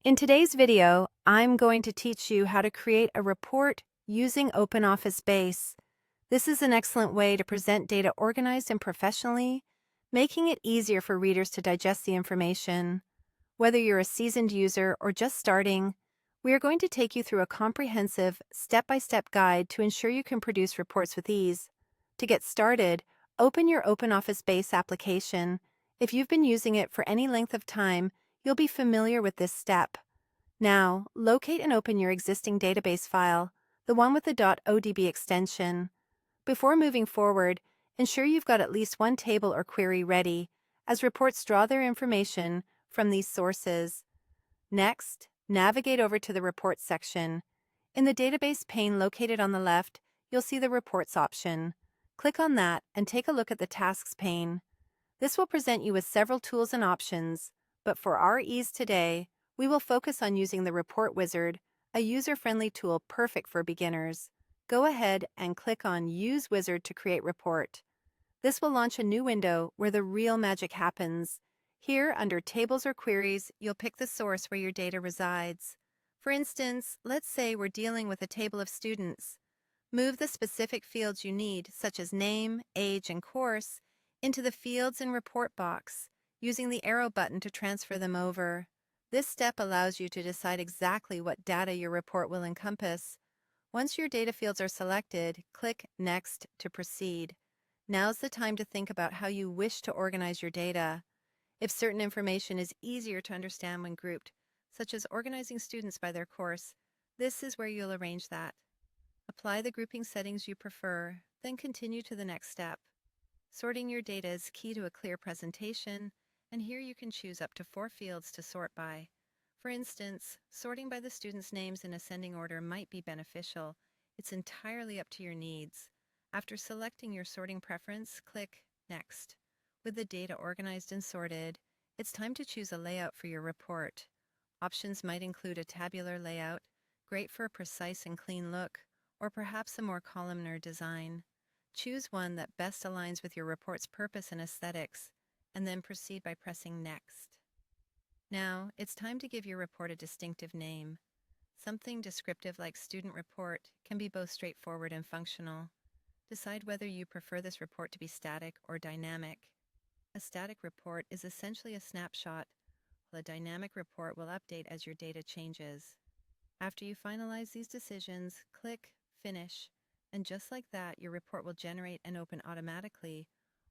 In today's video, I'm going to teach you how to create a report using OpenOffice Base. This is an excellent way to present data organized and professionally, making it easier for readers to digest the information. Whether you're a seasoned user or just starting, we are going to take you through a comprehensive, step-by-step guide to ensure you can produce reports with ease. To get started, open your OpenOffice Base application. If you've been using it for any length of time, you'll be familiar with this step. Now, locate and open your existing database file, the one with the .odb extension. Before moving forward, ensure you've got at least one table or query ready, as reports draw their information from these sources. Next, navigate over to the Reports section. In the database pane located on the left, you'll see the Reports option. Click on that and take a look at the Tasks pane. This will present you with several tools and options, but for our ease today, we will focus on using the Report Wizard, a user-friendly tool perfect for beginners. Go ahead and click on Use Wizard to create report. This will launch a new window where the real magic happens. Here, under Tables or Queries, you'll pick the source where your data resides. For instance, let's say we're dealing with a table of students. Move the specific fields you need, such as name, age, and course, into the Fields and Report box, using the arrow button to transfer them over. This step allows you to decide exactly what data your report will encompass. Once your data fields are selected, click Next to proceed. Now's the time to think about how you wish to organize your data. If certain information is easier to understand when grouped, such as organizing students by their course, this is where you'll arrange that. Apply the grouping settings you prefer, then continue to the next step. Sorting your data is key to a clear presentation, and here you can choose up to 4 fields to sort by. For instance, sorting by the students' names in ascending order might be beneficial. It's entirely up to your needs. After selecting your sorting preference, click Next. With the data organized and sorted, it's time to choose a layout for your report. Options might include a tabular layout, great for a precise and clean look, or perhaps a more columnar design. Choose one that best aligns with your report's purpose and aesthetics, and then proceed by pressing Next. Now, it's time to give your report a distinctive name. Something descriptive like Student Report can be both straightforward and functional. Decide whether you prefer this report to be static or dynamic. A static report is essentially a snapshot, while a dynamic report will update as your data changes. After you finalize these decisions, click Finish, and just like that, your report will generate and open automatically,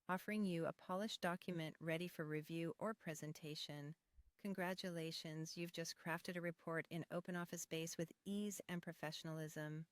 offering you a polished document ready for review or presentation. Congratulations, you've just crafted a report in OpenOffice Base with ease and professionalism.